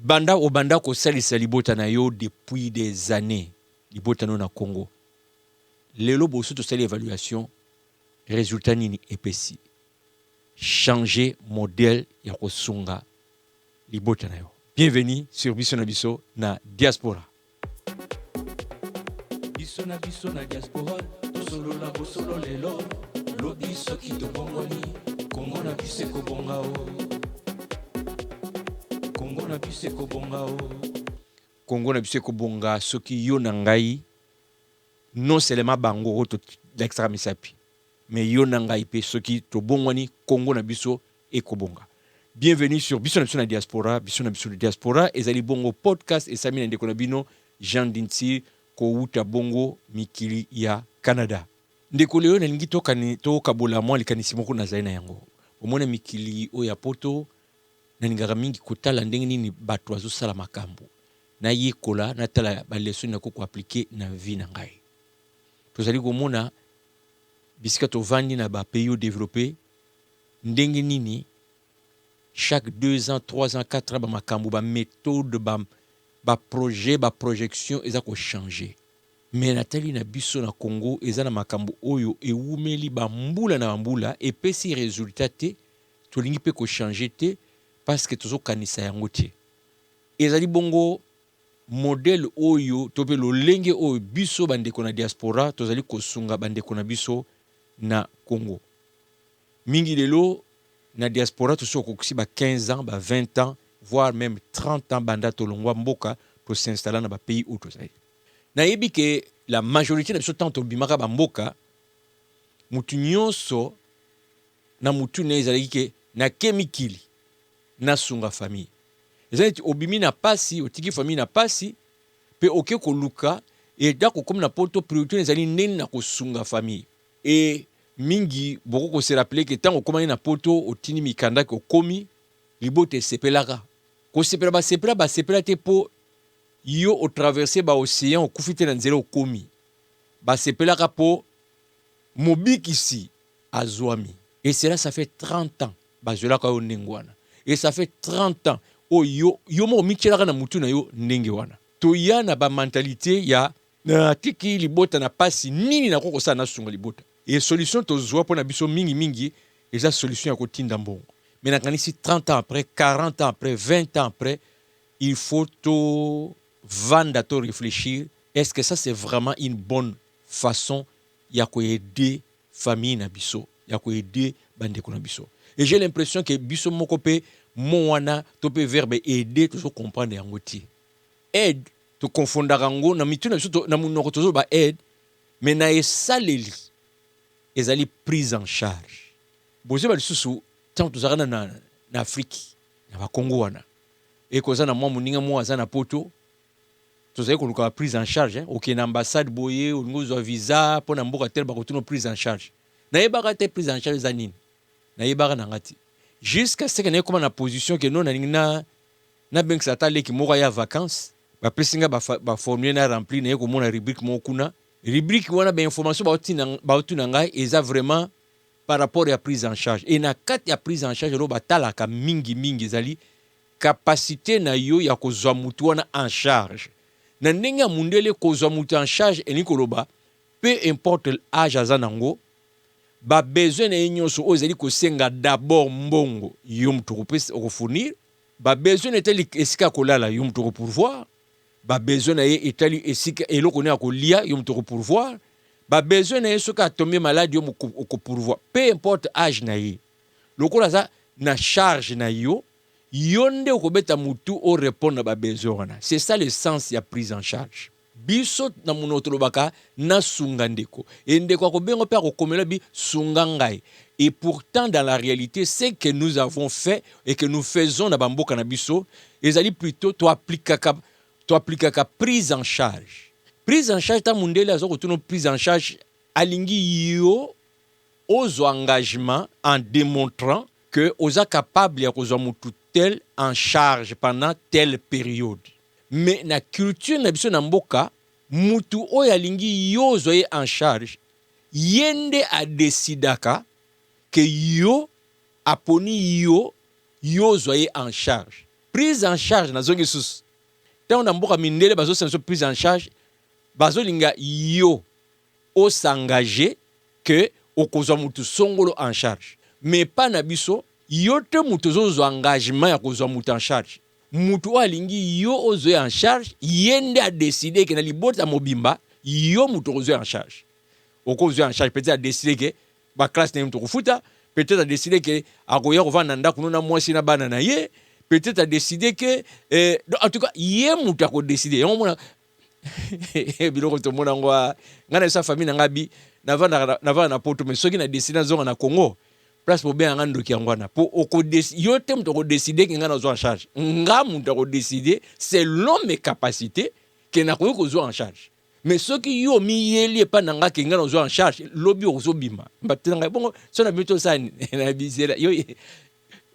banda o banda ko salisa libota na yo depuis des années libota no na Congo lelo bosu to sali évaluation résultat nini epesi changer modèle ya kosunga libota na yo. Bienvenue sur Biso na Biso na Diaspora. Biso na diaspora tosolo na bosolo lelo lobi soki to bongoni Kongo na bise ko bonga o Kongo na bise ko bonga o Kongo na bise ko bonga soki yo na ngai non seulement bango to l'extra misapi mais yo na ngai pe soki to bongoni Kongo na biso e ko bonga. Bienvenue sur Biso na Biso na Diaspora. Biso na Biso na Diaspora ezali bongo podcast esamina ndeko na bino Jean Dinti ko uta bongo mikili ya Canada. Ndeko leo na lingi to kabola mwa likanisi moko na zaina yango. Omona mikili o ya poto na ningara mingi kotala ndenge nini bato azosala makambo. Na yekola na tala ba leçon na ko appliquer na vie na ngai. Tozali komona bisika to vandi na ba pays développés ndenge nini chaque 2 ans, 3 ans, 4 ans, ba makambo, ba méthode, ba projet, ba projection, eza ko changer. Mais natali na biso na Congo, eza na makambo oyo eumeli ba mbula na mbula et pesi résultat te, to lingi pe ko changer te parce que tozo kanisa yango te. Ezali bongo modèle oyo to pe lo lenge oyo biso bandeko na diaspora, tozali kosunga bandeko na biso na Congo. Mingi lelo na diaspora to soko kusi ba 15 ans, ba 20 ans, voire même 30 ans banda to longwa mboka pour s'installer dans ba pays où to sai. Na yebi ke la majorité na biso tant to bimaka ba mboka mutu nyonso na mutu na ezali ke na kemikili na sunga famille. Ezali obimi na pasi, otiki famille na pasi pe oke ko luka et dako comme na poto priorité ezali neni na ko sunga famille. Et mingi boko ko se rappeler que tant okomani na poto otini mikanda ko komi libote sepelaka ko sepela ba sepela te po yo o traverser ba océan okufite na nzela okomi ba sepelaka po mobikisi azwami. Et cela ça fait 30 ans ba zelaka yo ndengwana et ça fait 30 ans o yo mo michelaka na mutu na yo ndenge wana to ya na ba mentalité ya na tiki libota na pasi nini na koko sa na sunga libota. Et solution to zwa pour na biso mingi eza solution ya kotinda mbongo. Mais na kanisi 30 ans après, 40 ans après, 20 ans après, il faut to vanda to réfléchir, est-ce que ça c'est vraiment une bonne façon ya ko aider famille na biso, ya ko aider bandeko na biso. Et j'ai l'impression que biso moko pe moana to pe verbe aider to comprendre yango ti. Aide to confondre rango na mitu na biso to na munoko to ba aide, mais na esaleli ezali prise en charge. Boze ba lisusu tant tozaka na Afrique na ba Congo wana e koza na mwa muninga mwa za na poto tozali koluka prise en charge OK na ambassade boye olingo zwa visa po na mboka tel ba kotuna prise en charge na yebaka te prise en charge za nini na yebaka na ngati jusqu'à ce que na koma na position que non na bank satale ki moko ya vacances ba pesinga ba formulaire na remplir na ko mona rubrique mo kuna rubrique wana ba information ba otuna ngai eza vraiment par rapport à prise en charge. Et na kat ya prise en charge lo batalaka mingi zali capacité na yo ya kozwa mutu wana en charge. Na ndenge mundele kozwa mutu en charge eni koloba peu importe l'âge azanango ba besoin na nyonso ozali kosenga d'abord mbongo yo mutu ko fournir ba besoin etali esika kolala yo mutu ko pourvoir ba besoin na etali esika eloko ne akolia yo mutu ko pourvoir ba besoin na yeso ka tomber malade yo ko pourvoir peu importe âge na ye lokola za na charge na yo yonde okobeta mutu o répondre na ba besoin na. C'est ça le sens ya prise en charge. Biso na munoto lobaka na sunga ndeko et ndeko akobengo pe akokomela bi sunga ngai. Et pourtant dans la réalité ce que nous avons fait et que nous faisons na bamboka na biso ezali plutôt to appliquer prise en charge. Prise en charge ta mundele azo kotuno prise en charge alingi yo ozo engagement en démontrant que oza capable ya kozwa mutu tel en charge pendant telle période. Mais na culture na biso na mboka mutu oyo alingi yo zoye en charge yende a decidaka que yo aponi yo zoye en charge. prise en charge na zongi sus tant na mboka mindele bazo senso prise en charge bazo linga yo o s'engager que okozwa mutu songolo en charge mais pas na biso yo te mutu zo engagement ya kozwa mutu en charge mutu alingi yo ozo en charge yende a décider que na libota mobimba yo mutu ozo en charge okozwa en charge peut-être a décider que ba classe na mutu kofuta peut-être a décidé que akoya kovanda ndako nona mwasi na bana na ye peut-être a décidé que en tout cas ye mutu ko décider yo mona biloko to mona ngwa ngana sa famille na ngabi navanda na poto mais soki na décider zonga na Congo place pour bien ngando ki ngwana po oko yo te mutu ko décider que ngana zo en charge nga mutu ko décider selon mes capacités que na ko zo en charge mais ceux qui yo mi yeli pa nanga ke ngana zo en charge lobby ozo bima mbatanga bongo so na bito sani na bizela yo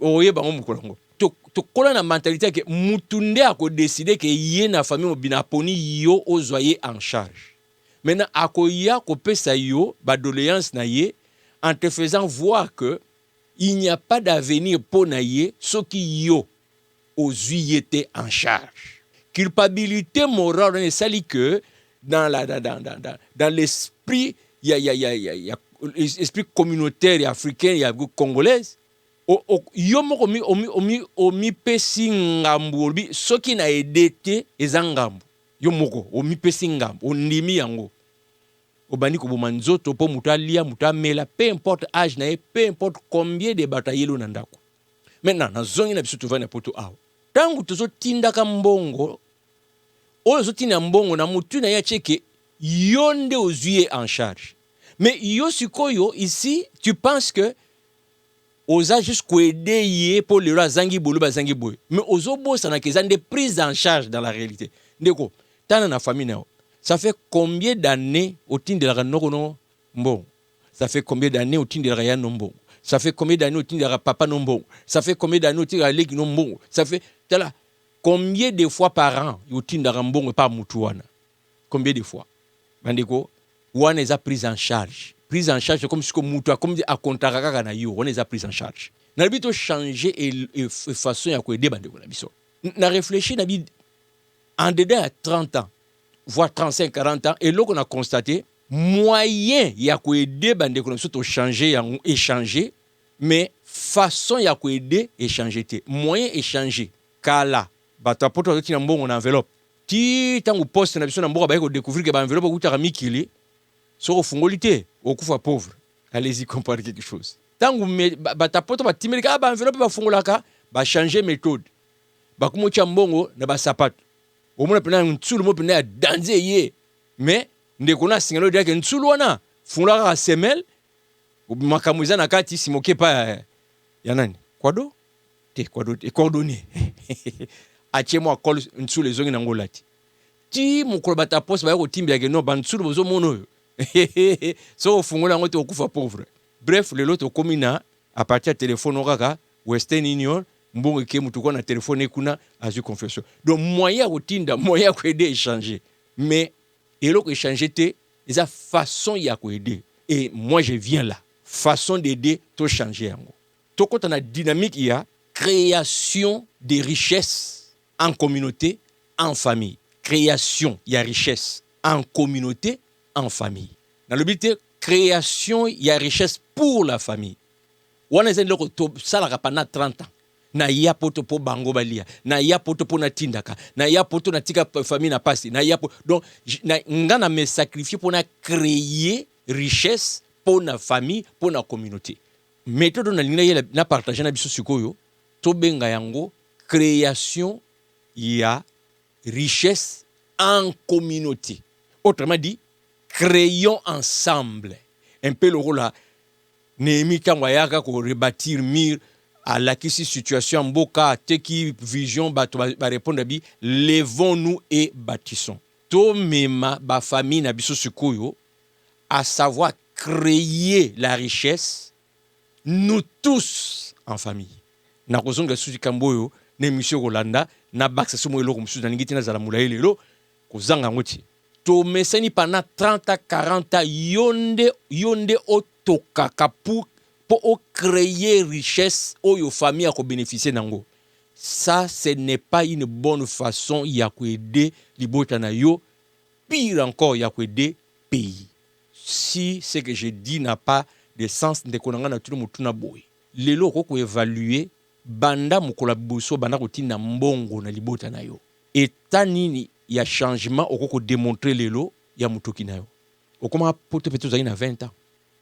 oye bango mukolongo to kola na mentalité que mutunde ako décider que yé na famille obina poni yo ozoyer en charge maintenant akoya ko pesa yo ba doléance na yé en te faisant voir que il n'y a pas d'avenir pour na yé ceux qui yo ozoyete en charge culpabilité morale ne sali que dans l'esprit il y a l'esprit communautaire et africain il y a congolaise yo moko omi pesi ngambu bi soki na edete ezangambu yo moko omi pesi ngambu ondimi yango obani ko boma nzoto po mutalia mutamela peu importe âge na peu importe combien de batayelo na ndako maintenant na zongi na biso tuvana poto awo tangu tozo tindaka mbongo oyo zotina mbongo na mutu na ya cheke yonde ozuye en charge mais yo sikoyo ici tu penses que oza jusqu'au aider pour le zangi bolo ba zangi boy mais ozobo ça na kezande prise en charge dans la réalité ndeko tana na famille nao ça fait combien d'années au tindela noko no mbongo ça fait combien d'années au tindela ya no mbongo ça fait combien d'années au tindela papa no mbongo ça fait combien d'années au tindela leki no mbongo ça fait tala combien de fois par an au tindela mbongo pa mutu wana combien de fois bandeko wana eza prise en charge comme si comme mutu comme a contracaka na yo wana eza prise en charge na bito changer et façon ya ko aider bandeko na biso na réfléchir na bi en dedans à 30 ans voire 35 40 ans et là on a constaté moyen ya ko aider bandeko na biso to changer ya échanger mais façon ya ko aider échanger te moyen échanger kala bato poto tina mbongo na enveloppe ti tangu poste na biso na mboka ba ko découvrir que ba enveloppe kutaka mikili soko fungoli te okufa pauvre allez-y comprendre quelque chose tangu batapoto batimelika ba enveloppe ba fungolaka ba changer méthode ba kumocha mbongo na ba sapato omona pena ntsulu mo pena danze ye mais ndeko na singalo dia ke ntsulu wana fungolaka semelle makamuza na kati simoke pa ya nani kwado te coordonné achemo akol ntsulu ezongi na ngolati ti mukolo bataposte ba ko timbia ke no ba ntsulu bozo mono so fungola ngoto okufa pauvre bref le lot komina à partir de téléphone okaka Western Union mbongo ke mutu ko na téléphone kuna azu confession donc moyen kotinda moyen ko aider échanger mais eloko échanger te eza façon ya ko aider et moi je viens là façon d'aider to changer yango to kota na dynamique il y a création de richesses en communauté en famille création il y a richesse en communauté en famille. Dans le but de création, il y a richesse pour la famille. On a dit que ça la pendant 30 ans. Na ya poto po bango balia, na ya poto po na tindaka, na ya poto na tika famille na passe, na ya donc ngana me sacrifier pour na créer richesse pour na famille, pour na communauté. Méthode na linga na partager na biso sikoyo, to benga yango création il y a richesse en communauté. Autrement dit créons ensemble. Un peu le rôle là. Néhémie Kangwayaka ko rebâtir mur à la situation mboka teki vision ba répondre bi levons-nous et bâtissons. To mema ba famille na biso sikoyo à savoir créer la richesse nous tous en famille. Na kozonga suji kamboyo na émission Rolanda na baksa sumo eloko musu na ngiti na zala mulayi lelo kozanga ngoti. To meseni pendant 30 à 40 ans yonde otokaka pour créer richesse oyo famille a ko bénéficier nango ça ce n'est pas une bonne façon ya aider libota na yo, pire encore ya aider pays. Si ce que je dis n'a pas de sens, de konanga na tout le monde na boy. Lelo ko évaluer banda mukola buso banda kotina mbongo na libota na yo. Eta nini ya changement okoko démontrer lelo ya mutoki na yo. Okoma poto peto za ina 20 ans,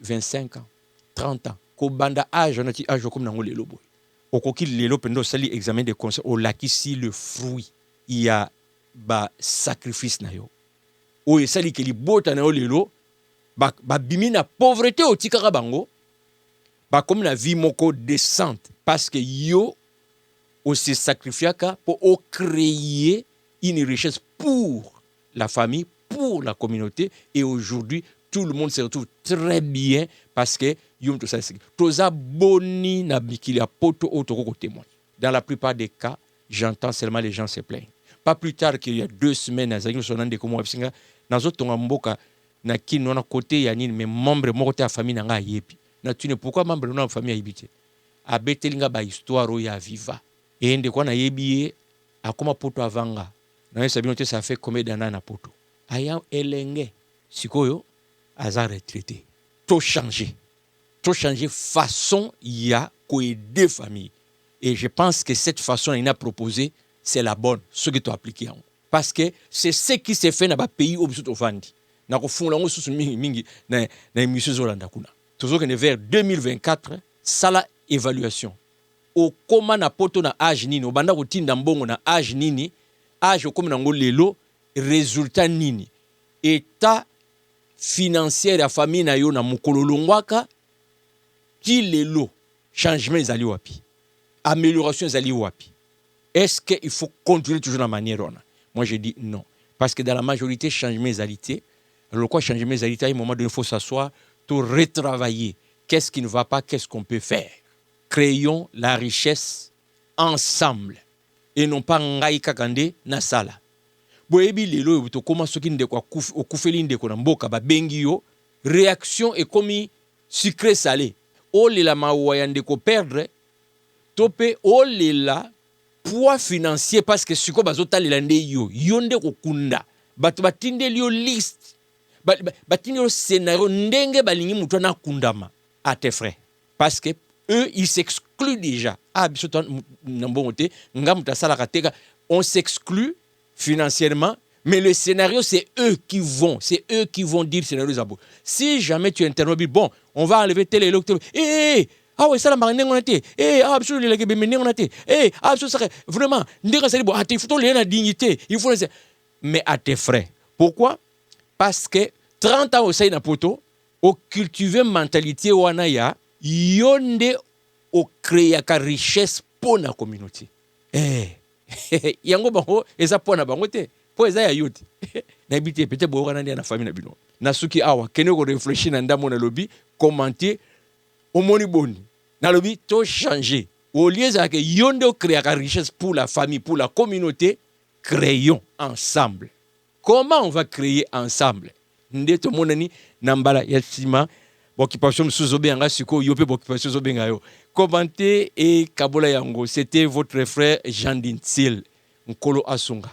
25 ans, 30 ans. Ko banda âge on a ti âge comme nango lelo boy. Okoki lelo pendo sali examen de conscience o lakisi le fruit il y a ba sacrifice na yo. O esali ke libota na yo lelo ba bimi na pauvreté o tikaka bango. Ba comme la vie moko décente parce que yo o se sacrifiaka pour créer une richesse pour la famille, pour la communauté, et aujourd'hui tout le monde se retrouve très bien parce que yom to ça toza boni na bikili a poto otoko témoin. Dans la plupart des cas, j'entends seulement les gens se plaignent. Pas plus tard qu'il y a 2 semaines azaki sonande ko mo absinga nazo tonga mboka na kino na côté ya nini mais membre moko ta famille na nga yepi. Na tu ne pourquoi membre na famille ayibité. Abetelinga ba histoire ya viva. Et ende kwa na yebiye akoma poto avanga. Na yesa binote ça fait combien d'années na poto. Aya elenge sikoyo aza retraité. Tout changer façon ya ko aider famille. Et je pense que cette façon il a proposé c'est la bonne, ce que tu as appliqué. Parce que c'est ce qui s'est fait dans le pays où tu as fait. Na ko fungula ngo susu mingi na émission zolanda kuna. Toujours que vers 2024 sala évaluation. O koma na poto na âge nini, o banda ko tinda mbongo na âge nini, âge comme na ngo lelo résultat nini. État financier ya famille na yo na mukolo longwaka ki lelo changement ezali wapi. Amélioration ezali wapi. Est-ce qu'il faut continuer toujours de la manière on a? Moi je dis non. Parce que dans la majorité, changement égalité. Alors quoi changement égalité, à un moment donné, il faut s'asseoir, tout retravailler. Qu'est-ce qui ne va pas, qu'est-ce qu'on peut faire? Créons la richesse ensemble. Et non pas ngai kakande na sala. Boyebi lelo to comment ce qui ne quoi okufeli ndeko na mboka ba bengi yo, réaction est comme sucré salé. O lela mawa ndeko perdre, topé o lela poids financier parce que siko bazotalela nde yo yonde kokunda bato batinde lio liste batinde lio scénario ndenge balingi mutu na kundama à tes frais parce que eux ils s'excluent déjà biso nambongote ngamuta sala kateka on s'exclut financièrement mais le scénario c'est eux qui vont dire scénario zabo. Si jamais tu interrompes bon on va enlever tel électeur ah ouais ça la marine on a été absolument les gars on a été absolument vraiment ndeka ça bon il faut les la dignité il faut mais à tes frais. Pourquoi? Parce que 30 ans au sein na poto au cultiver mentalité wana ya yonde au créer ka richesse pour la communauté yango bango eza pona bango te po eza ya yote na bité peut-être bo wana na famille na bino na suki awa kene ko réfléchir na ndamo na lobby commenter au moni boni na lobby to changer au lieu que yonde créer la richesse pour la famille pour la communauté. Créons ensemble. Comment on va créer ensemble? Ndeto monani nambala yasima occupation suzobenga siko yope occupation zobenga yo. Commentez et kabola yango. C'était votre frère Jean Dintil Nkolo Asunga.